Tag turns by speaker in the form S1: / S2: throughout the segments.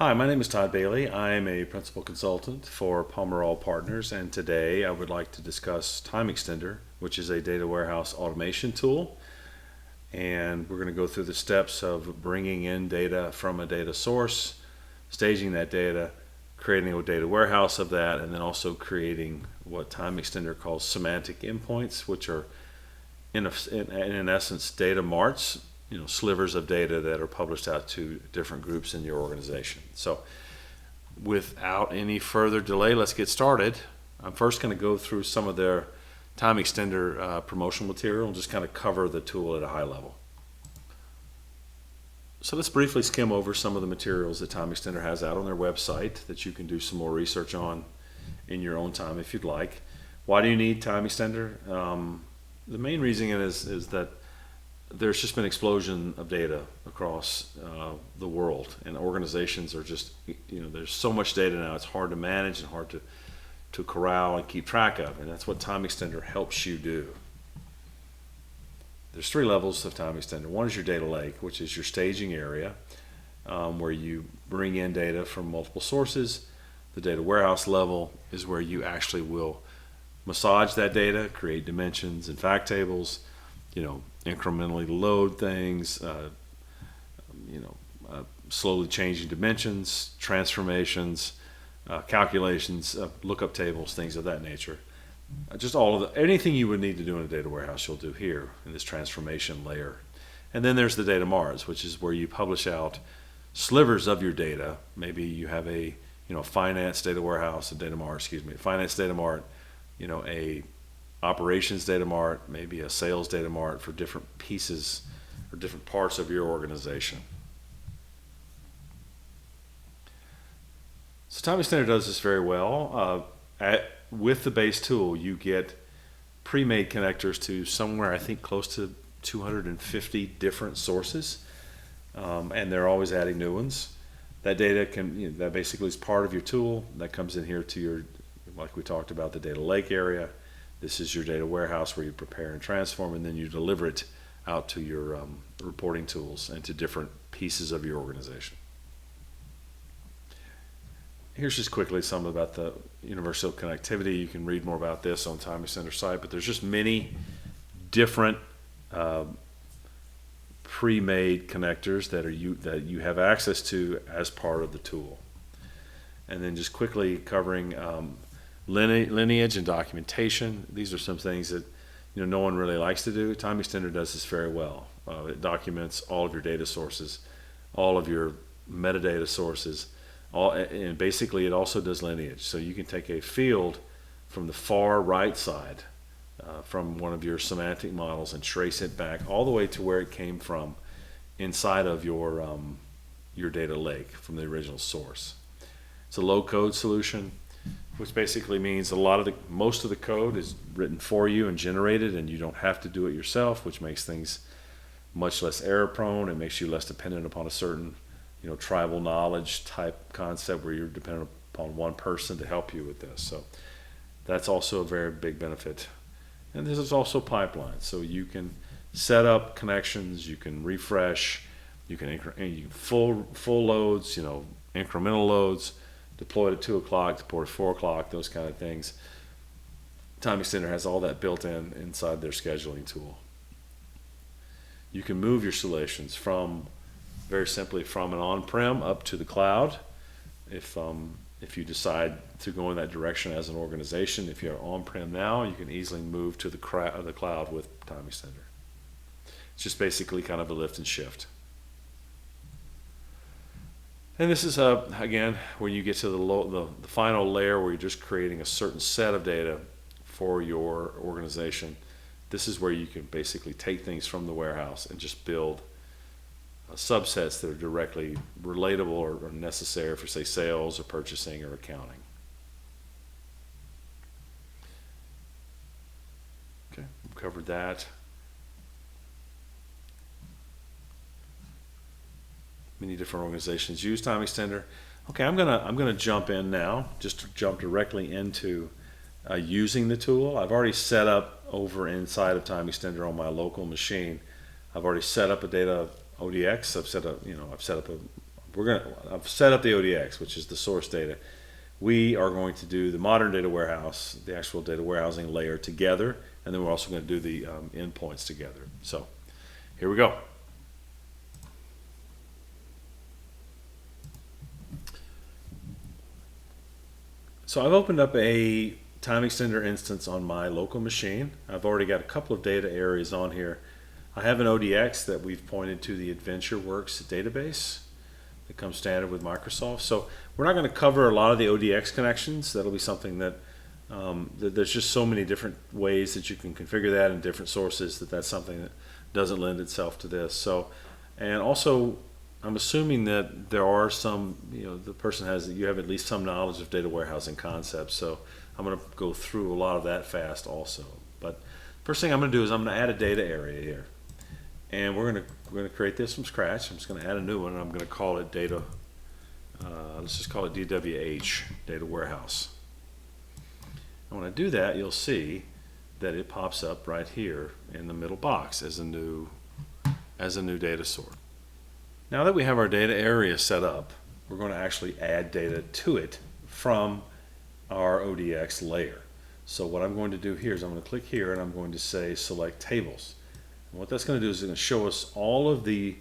S1: Hi, my name is Todd Bailey. I am a principal consultant for Pomerol Partners, and today I would like to discuss Time Xtender, which is a data warehouse automation tool. And we're going to go through the steps of bringing in data from a data source, staging that data, creating a data warehouse of that, and then also creating what Time Xtender calls semantic endpoints, which are in essence data marts, slivers of data that are published out to different groups in your organization. So without any further delay, let's get started. I'm first going to go through some of their Time Xtender promotional material and just kind of cover the tool at a high level. So let's briefly skim over some of the materials that Time Xtender has out on their website that you can do some more research on in your own time if you'd like. Why do you need Time Xtender? The main reason is that there's just been an explosion of data across the world, and organizations are just, there's so much data now, it's hard to manage and hard to corral and keep track of, and that's what Time Xtender helps you do. There's three levels of Time Xtender. One is your data lake, which is your staging area, where you bring in data from multiple sources. The data warehouse level is where you actually will massage that data, create dimensions and fact tables, incrementally load things, slowly changing dimensions, transformations, calculations, lookup tables, things of that nature. Just anything you would need to do in a data warehouse, you'll do here in this transformation layer. And then there's the data marts, which is where you publish out slivers of your data. Maybe you have a finance data warehouse, finance data mart, a operations data mart, maybe a sales data mart for different pieces or different parts of your organization. So Time Xtender does this very well. With the base tool, you get pre-made connectors to somewhere, I think, close to 250 different sources, and they're always adding new ones. That data that basically is part of your tool that comes in here to your, like we talked about, the data lake area. This is your data warehouse where you prepare and transform, and then you deliver it out to your reporting tools and to different pieces of your organization. Here's just quickly some about the universal connectivity. You can read more about this on Time Xtender site, but there's just many different pre-made connectors that you have access to as part of the tool. And then just quickly covering lineage and documentation. These are some things that no one really likes to do. Time Xtender does this very well. It documents all of your data sources, all of your metadata sources, and basically it also does lineage. So you can take a field from the far right side from one of your semantic models and trace it back all the way to where it came from inside of your data lake from the original source. It's a low-code solution, which basically means most of the code is written for you and generated, and you don't have to do it yourself, which makes things much less error prone. It makes you less dependent upon a certain tribal knowledge type concept where you're dependent upon one person to help you with this. So that's also a very big benefit. And this is also pipelines, so you can set up connections, you can refresh, you can full loads, incremental loads, deploy at 2 o'clock, deploy at 4 o'clock, those kind of things. Time Xtender has all that built in inside their scheduling tool. You can move your solutions very simply from an on-prem up to the cloud. If you decide to go in that direction as an organization, if you're on-prem now, you can easily move to the cloud with Time Xtender. It's just basically kind of a lift and shift. And this is, again, when you get to the final layer where you're just creating a certain set of data for your organization. This is where you can basically take things from the warehouse and just build subsets that are directly relatable or necessary for, say, sales or purchasing or accounting. Okay, we've covered that. Many different organizations use Time Xtender. Okay, I'm gonna jump in now, just to jump directly into using the tool. I've already set up over inside of Time Xtender on my local machine. I've already set up a data ODX. I've set up a I've set up the ODX, which is the source data. We are going to do the modern data warehouse, the actual data warehousing layer together, and then we're also going to do the endpoints together. So here we go. So I've opened up a Time Extender instance on my local machine. I've already got a couple of data areas on here. I have an ODX that we've pointed to the AdventureWorks database that comes standard with Microsoft. So we're not going to cover a lot of the ODX connections. That'll be something that there's just so many different ways that you can configure that in different sources that's something that doesn't lend itself to this. So, and also I'm assuming that there are some, the person you have at least some knowledge of data warehousing concepts. So I'm going to go through a lot of that fast also. But first thing I'm going to do is I'm going to add a data area here. And we're going to create this from scratch. I'm just going to add a new one, and I'm going to call it data. Let's just call it DWH, Data Warehouse. And when I do that, you'll see that it pops up right here in the middle box as a new data source. Now that we have our data area set up, we're going to actually add data to it from our ODX layer. So what I'm going to do here is I'm going to click here, and I'm going to say select tables. And what that's going to do is it's going to show us all of the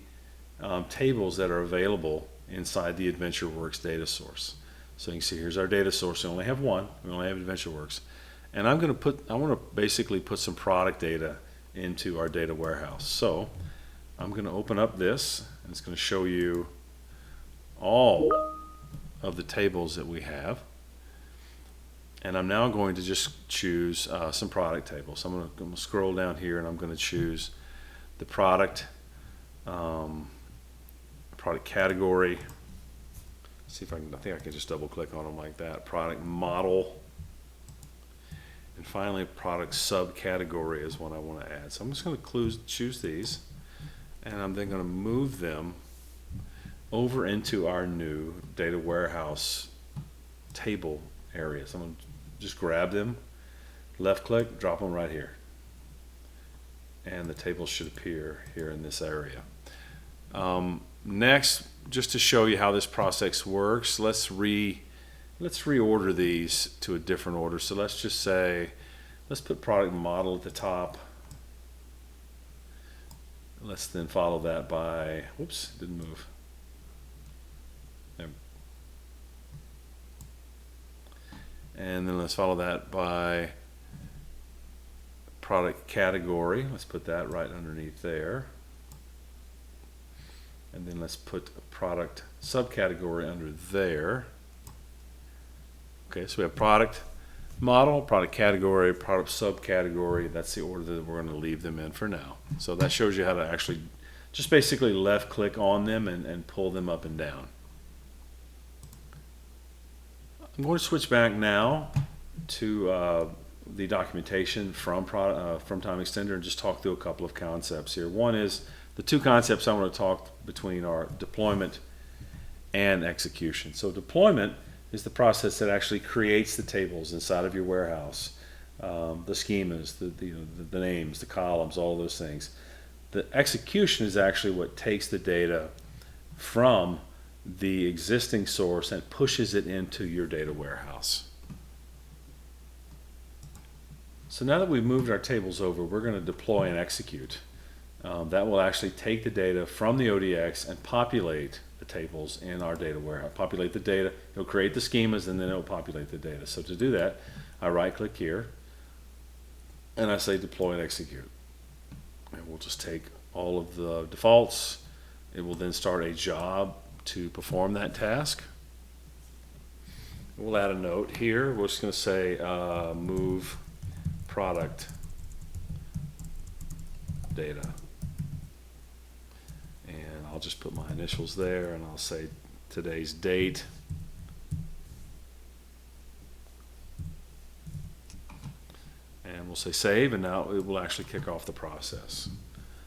S1: tables that are available inside the AdventureWorks data source. So you can see here's our data source. We only have one. We only have AdventureWorks. And I want to basically put some product data into our data warehouse. So I'm going to open up this, and it's going to show you all of the tables that we have. And I'm now going to just choose some product tables. So I'm going to scroll down here, and I'm going to choose the product category. See if I think I can just double click on them like that. Product model. And finally, product subcategory is what I want to add. So I'm just going to choose these, and I'm then going to move them over into our new data warehouse table area. So I'm going to just grab them, left click, drop them right here. And the table should appear here in this area. Next, just to show you how this process works, let's reorder these to a different order. So let's just say, let's put product model at the top. Let's then follow that by, whoops, didn't move. There. And then let's follow that by product category. Let's put that right underneath there. And then let's put a product subcategory under there. Okay, so we have product model, product category, product subcategory. That's the order that we're going to leave them in for now. So that shows you how to actually just basically left click on them and pull them up and down. I'm going to switch back now to the documentation from Time Xtender and just talk through a couple of concepts here. One is the two concepts I want to talk between are deployment and execution. So deployment is the process that actually creates the tables inside of your warehouse, the schemas, the names, the columns, all those things. The execution is actually what takes the data from the existing source and pushes it into your data warehouse. So now that we've moved our tables over, we're going to deploy and execute. That will actually take the data from the ODX and populate the tables in our data warehouse. Populate the data, it'll create the schemas, and then it'll populate the data. So to do that, I right click here and I say deploy and execute. And we'll just take all of the defaults. It will then start a job to perform that task. We'll add a note here. We're just going to say move product data. And I'll just put my initials there, and I'll say today's date. And we'll say save, and now it will actually kick off the process.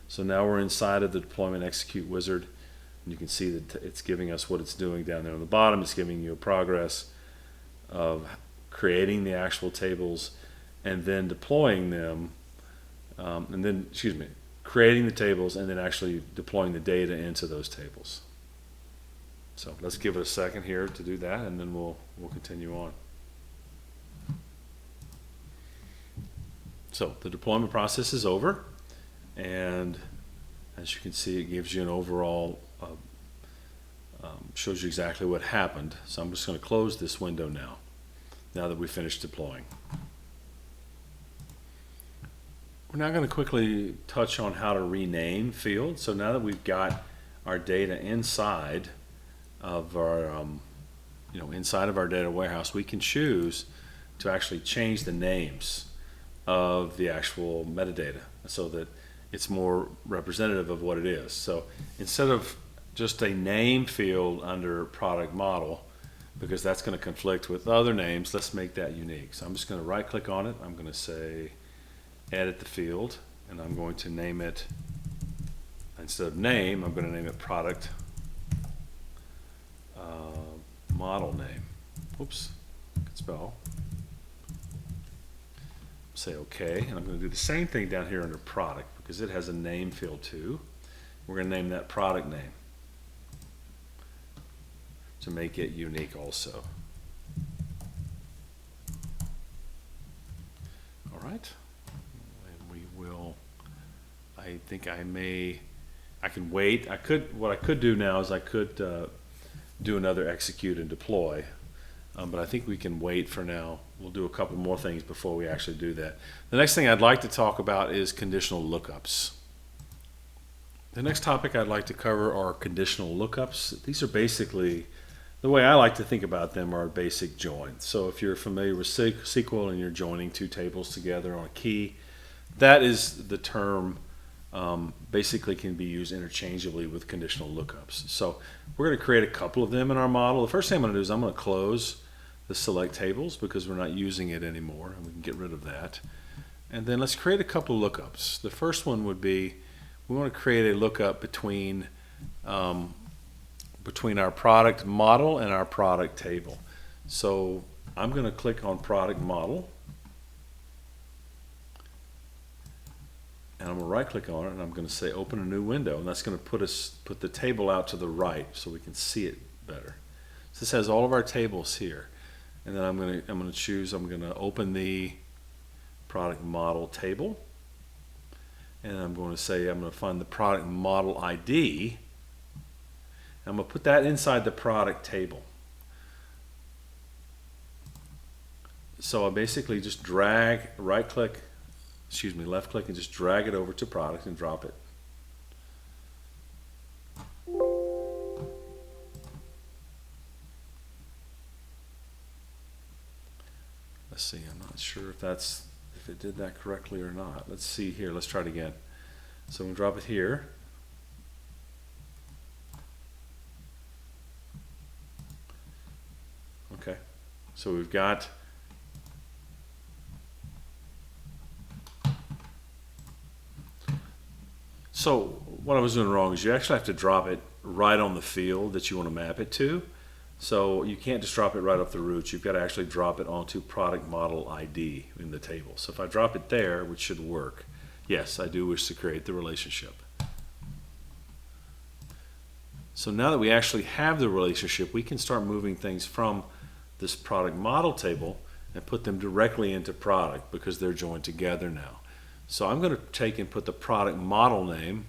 S1: So now we're inside of the deployment execute wizard, and you can see that it's giving us what it's doing down there on the bottom. It's giving you a progress of creating the actual tables and then deploying them, creating the tables and then actually deploying the data into those tables. So let's give it a second here to do that, and then we'll continue on. So the deployment process is over, and as you can see, it gives you an overall, shows you exactly what happened. So I'm just going to close this window now that we finished deploying. We're now going to quickly touch on how to rename fields. So now that we've got our data inside of our, inside of our data warehouse, we can choose to actually change the names of the actual metadata so that it's more representative of what it is. So instead of just a name field under product model, because that's going to conflict with other names, let's make that unique. So I'm just going to right click on it. I'm going to say edit the field, and I'm going to name it, instead of name, I'm going to name it product model name. Oops, I can spell. Say OK, and I'm going to do the same thing down here under product because it has a name field too. We're going to name that product name to make it unique also. All right, and we will, I think I can wait. What I could do now is I could do another execute and deploy, but I think we can wait for now. We'll do a couple more things before we actually do that. The next thing I'd like to talk about is conditional lookups. The next topic I'd like to cover are conditional lookups. These are basically, the way I like to think about them are basic joins. So if you're familiar with SQL and you're joining two tables together on a key, that is the term, basically can be used interchangeably with conditional lookups. So we're going to create a couple of them in our model. The first thing I'm going to do is I'm going to close the select tables because we're not using it anymore, and we can get rid of that. And then let's create a couple lookups. The first one would be, we want to create a lookup between our product model and our product table. So I'm going to click on product model, and I'm going to right click on it, and I'm going to say open a new window, and that's going to put the table out to the right so we can see it better. So this has all of our tables here, and then I'm going to open the product model table, and I'm going to say I'm going to find the product model ID. I'm going to put that inside the product table. So I basically just left click and just drag it over to product and drop it. Let's see, I'm not sure if it did that correctly or not. Let's see here, let's try it again. So we'll drop it here. Okay, so we've got what I was doing wrong is you actually have to drop it right on the field that you want to map it to. So you can't just drop it right off the root. You've got to actually drop it onto product model ID in the table. So if I drop it there, which should work, yes, I do wish to create the relationship. So now that we actually have the relationship, we can start moving things from this product model table and put them directly into product because they're joined together now. So I'm going to take and put the product model name,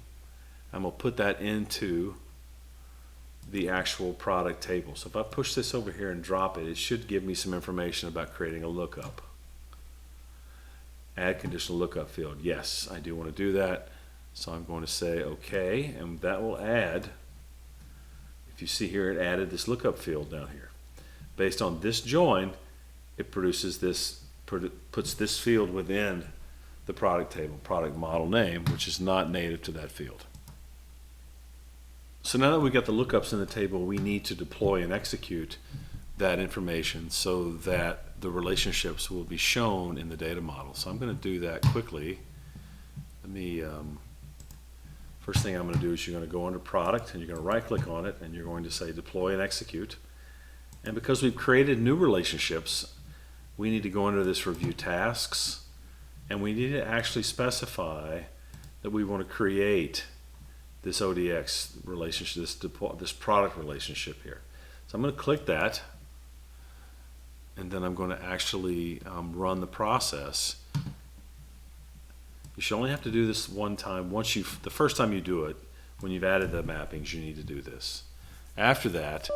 S1: I'm going to put that into the actual product table. So if I push this over here and drop it, it should give me some information about creating a lookup. Add conditional lookup field. Yes, I do want to do that. So I'm going to say OK, and that will add, if you see here, it added this lookup field down here. Based on this join, it produces this, puts this field within the product table, product model name, which is not native to that field. So now that we've got the lookups in the table, we need to deploy and execute that information so that the relationships will be shown in the data model. So I'm going to do that quickly. Let me, first thing I'm going to do is you're going to go under product and you're going to right click on it and you're going to say deploy and execute. And because we've created new relationships, we need to go under this review tasks, and we need to actually specify that we want to create this ODX relationship, this product relationship here. So I'm going to click that, and then I'm going to actually run the process. You should only have to do this one time. The first time you do it, when you've added the mappings, you need to do this. After that,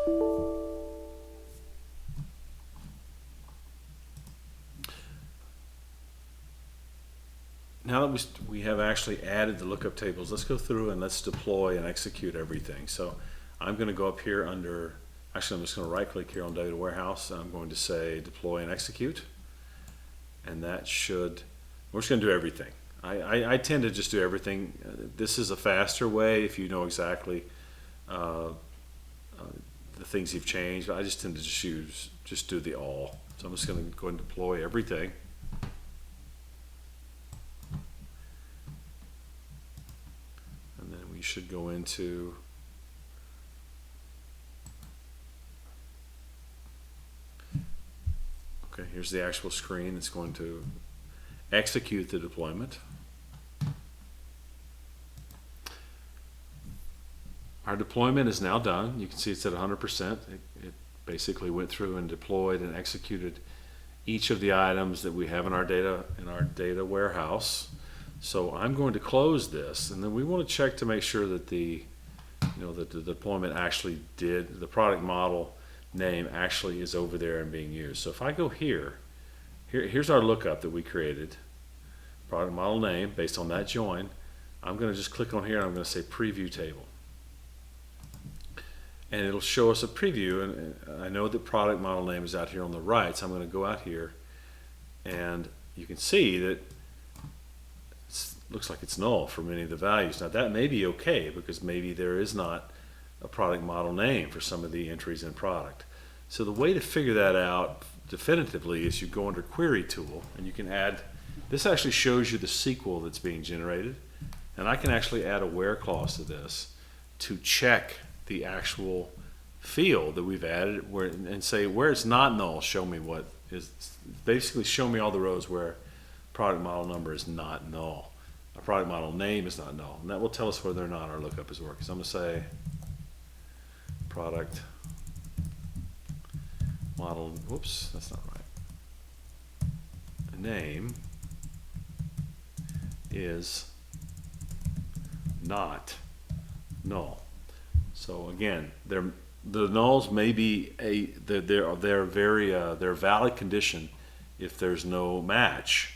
S1: now that we have actually added the lookup tables, let's go through and let's deploy and execute everything. So I'm going to go up here under, actually I'm just going to right click here on data warehouse, and I'm going to say deploy and execute. And that should, we're just going to do everything. I tend to just do everything. This is a faster way if you know exactly the things you've changed. I just tend to just do the all. So I'm just going to go and deploy everything. And then we should go into here's the actual screen. It's going to execute the deployment. Our deployment is now done. You can see it's at 100%. It basically went through and deployed and executed each of the items that we have in our data warehouse. So I'm going to close this, and then we want to check to make sure that the deployment actually the product model name actually is over there and being used. So if I go here's our lookup that we created, product model name based on that join. I'm going to just click on here and I'm going to say preview table. And it'll show us a preview, and I know that product model name is out here on the right, so I'm going to go out here, and you can see that it looks like it's null for many of the values. Now that may be okay, because maybe there is not a product model name for some of the entries in product. So the way to figure that out definitively is you go under query tool, and you can add, this actually shows you the SQL that's being generated, and I can actually add a where clause to this to check the actual field that we've added and say where it's not null, show me what is, basically show me all the rows where product model number is not null. A product model name is not null, and that will tell us whether or not our lookup is working. So I'm going to say product model, whoops, that's not right. The name is not null. So again, the nulls may be they're a valid condition if there's no match.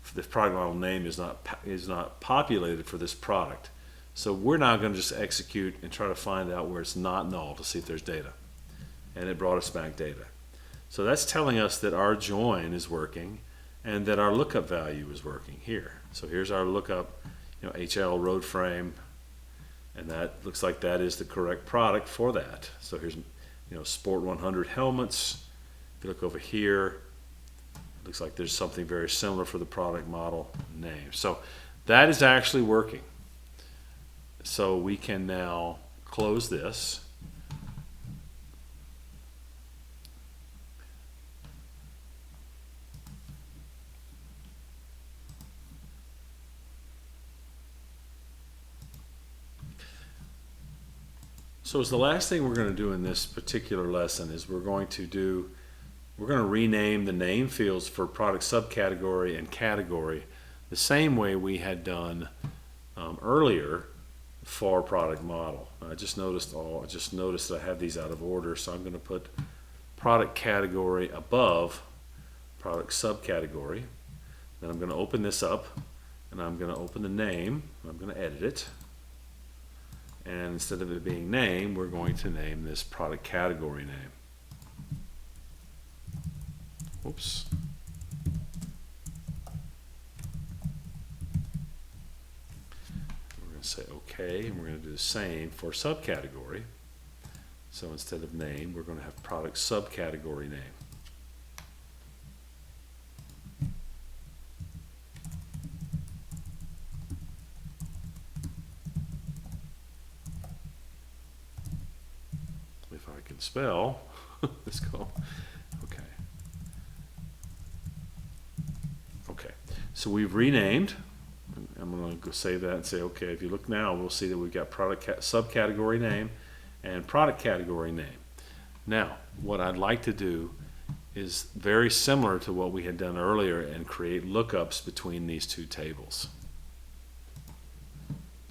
S1: If the product model name is not populated for this product. So we're now going to just execute and try to find out where it's not null to see if there's data. And it brought us back data. So that's telling us that our join is working and that our lookup value is working here. So here's our lookup, HL road frame, and that looks like that is the correct product for that. So here's Sport 100 helmets. If you look over here, it looks like there's something very similar for the product model name. So that is actually working. So we can now close this. So as the last thing we're going to do in this particular lesson is we're going to rename the name fields for product subcategory and category the same way we had done earlier for product model. I just noticed that I have these out of order, so I'm going to put product category above product subcategory. Then I'm going to open this up, and I'm going to open the name. I'm going to edit it. And instead of it being name, we're going to name this product category name. Oops. We're going to say OK, and we're going to do the same for subcategory. So instead of name, we're going to have product subcategory name. If I can spell, let's go. Okay. Okay. So we've renamed. I'm going to go save that and say, okay, if you look now, we'll see that we've got product subcategory name and product category name. Now, what I'd like to do is very similar to what we had done earlier and create lookups between these two tables.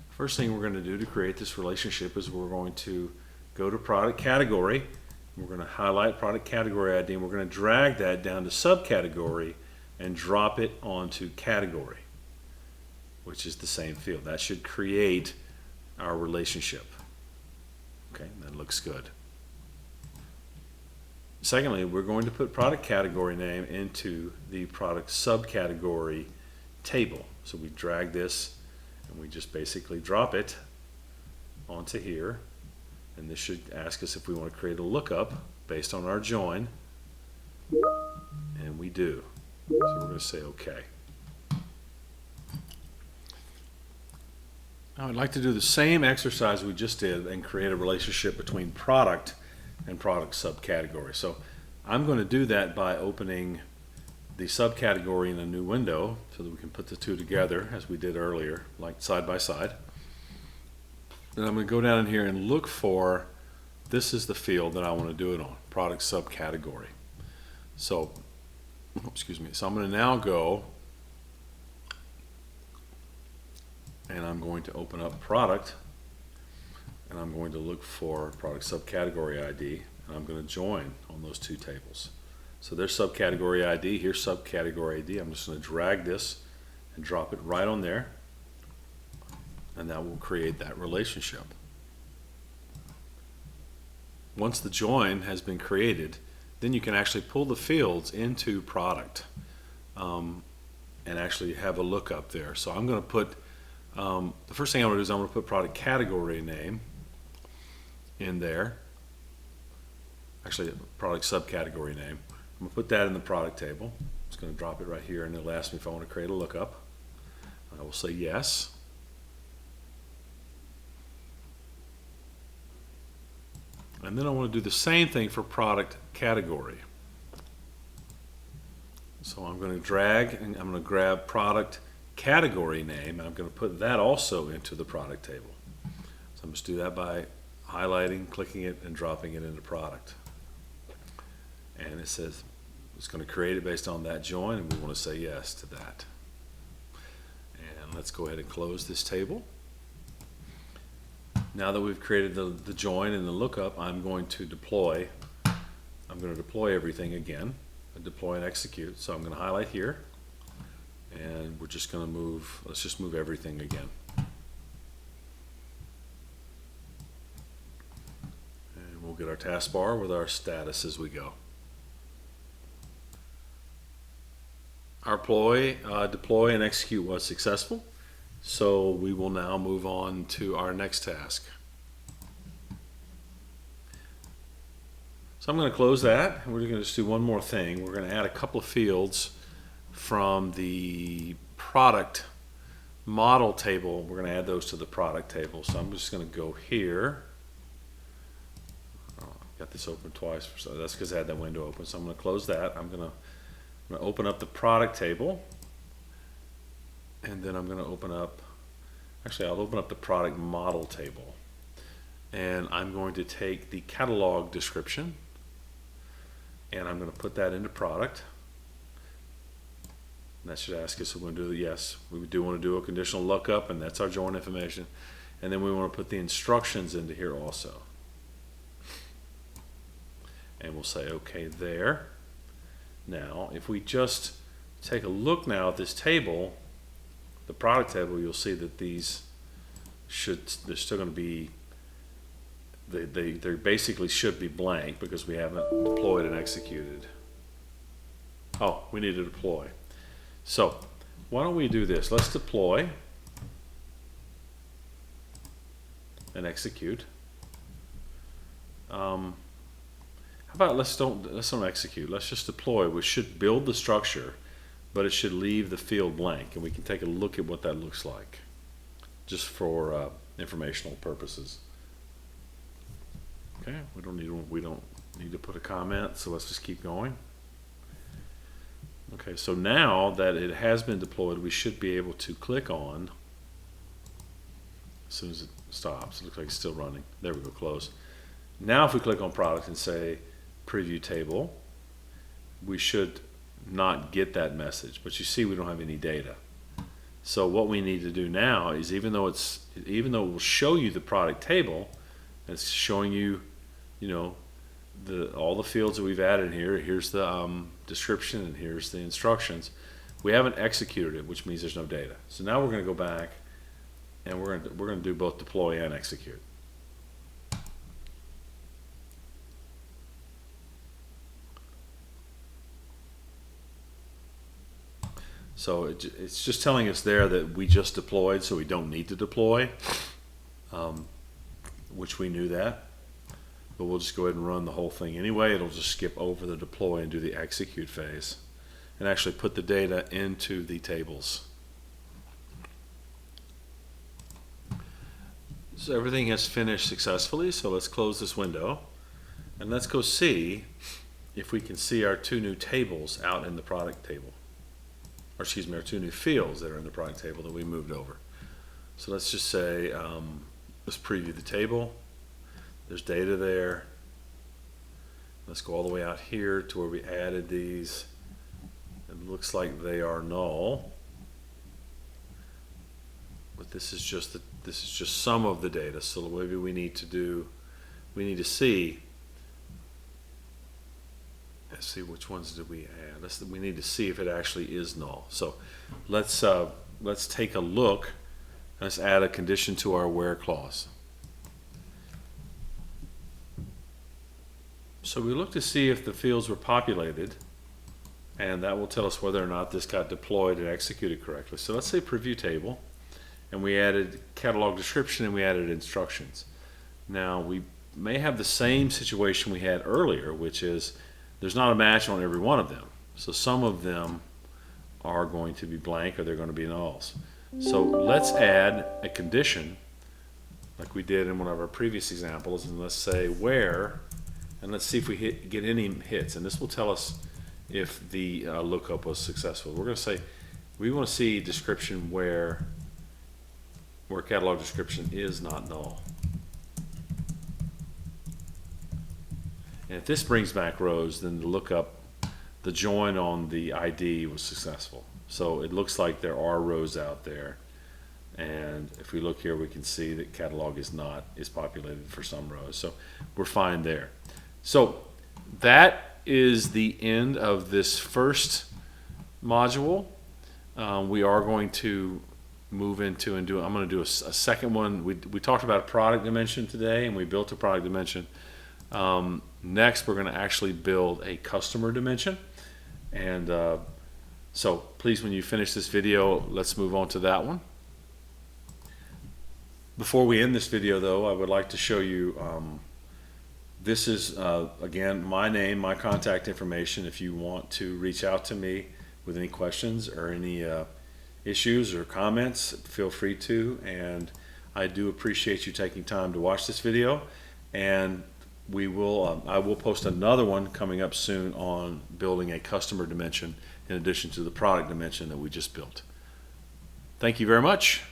S1: First thing we're going to do to create this relationship is we're going to go to product category. We're going to highlight product category ID, and we're going to drag that down to subcategory and drop it onto category, which is the same field. That should create our relationship. Okay, that looks good. Secondly, we're going to put product category name into the product subcategory table. So we drag this and we just basically drop it onto here. And this should ask us if we want to create a lookup based on our join. And we do. So we're going to say OK. Now I'd like to do the same exercise we just did and create a relationship between product and product subcategory. So I'm going to do that by opening the subcategory in a new window so that we can put the two together as we did earlier, like side by side. And I'm going to go down in here and look for, this is the field that I want to do it on, product subcategory. So, excuse me, so I'm going to now go and I'm going to open up product and I'm going to look for product subcategory ID and I'm going to join on those two tables. So there's subcategory ID, here's subcategory ID. I'm just going to drag this and drop it right on there, and that will create that relationship. Once the join has been created, then you can actually pull the fields into product and actually have a lookup there. So I'm going to put, the first thing I'm going to do is I'm going to put product category name in there. Actually, product subcategory name. I'm going to put that in the product table. I'm just going to drop it right here and it'll ask me if I want to create a lookup. I will say yes. And then I want to do the same thing for product category. So I'm going to drag and I'm going to grab product category name and I'm going to put that also into the product table. So I'm just do that by highlighting, clicking it, and dropping it into product. And it says it's going to create it based on that join, and we want to say yes to that. And let's go ahead and close this table. Now that we've created the join and the lookup, I'm going to deploy. I'm going to deploy everything again. Deploy and execute. So I'm going to highlight here, and we're just going to move. Let's just move everything again. And we'll get our taskbar with our status as we go. Our deploy and execute was successful, so we will now move on to our next task. So I'm going to close that, and we're going to just do one more thing. We're going to add a couple of fields from the product model table. We're going to add those to the product table. So I'm just going to go here. Oh, I've got this open twice, so that's because I had that window open. So I'm going to close that. I'm going to open up the product table, and then I'm going to open up, actually I'll open up the product model table, and I'm going to take the catalog description and I'm going to put that into product, and that should ask us if we're going to do the yes. We do want to do a conditional lookup, and that's our join information, and then we want to put the instructions into here also, and we'll say okay there. Now, if we just take a look now at this table, the product table, you'll see that these they're still going to be, they basically should be blank because we haven't deployed and executed. Oh, we need to deploy. So, why don't we do this? Let's deploy and execute. How about let's don't execute. Let's just deploy. We should build the structure, but it should leave the field blank, and we can take a look at what that looks like, just for informational purposes. Okay, we don't need to put a comment, so let's just keep going. Okay, so now that it has been deployed, we should be able to click on as soon as it stops. It looks like it's still running. There we go, close. Now if we click on product and say preview table, we should not get that message, but you see we don't have any data. So what we need to do now is, even though it will show you the product table, it's showing you, all the fields that we've added here. Here's the description and here's the instructions. We haven't executed it, which means there's no data. So now we're going to go back and we're going to do both deploy and execute. So it's just telling us there that we just deployed, so we don't need to deploy, which we knew that. But we'll just go ahead and run the whole thing anyway. It'll just skip over the deploy and do the execute phase and actually put the data into the tables. So everything has finished successfully, so let's close this window and let's go see if we can see our two new tables out in the product table. Or excuse me, our two new fields that are in the product table that we moved over. So let's just say, let's preview the table. There's data there. Let's go all the way out here to where we added these. It looks like they are null. But this is just some of the data. So maybe we need to see. Let's see, which ones did we add? We need to see if it actually is null. So let's take a look. Let's add a condition to our where clause. So we look to see if the fields were populated, and that will tell us whether or not this got deployed and executed correctly. So let's say preview table, and we added catalog description and we added instructions. Now we may have the same situation we had earlier, which is there's not a match on every one of them. So some of them are going to be blank or they're going to be nulls. So let's add a condition like we did in one of our previous examples, and let's say where, and let's see if we get any hits, and this will tell us if the lookup was successful. We're going to say we want to see description where catalog description is not null. And if this brings back rows, then the lookup, the join on the ID was successful. So it looks like there are rows out there. And if we look here, we can see that catalog is populated for some rows. So we're fine there. So that is the end of this first module. We are going to move into and I'm going to do a second one. We talked about a product dimension today, and we built a product dimension. Next, we're going to actually build a customer dimension. And so please, when you finish this video, let's move on to that one. Before we end this video, though, I would like to show you, this is, again, my name, my contact information. If you want to reach out to me with any questions or any issues or comments, feel free to. And I do appreciate you taking time to watch this video. And I will post another one coming up soon on building a customer dimension in addition to the product dimension that we just built. Thank you very much.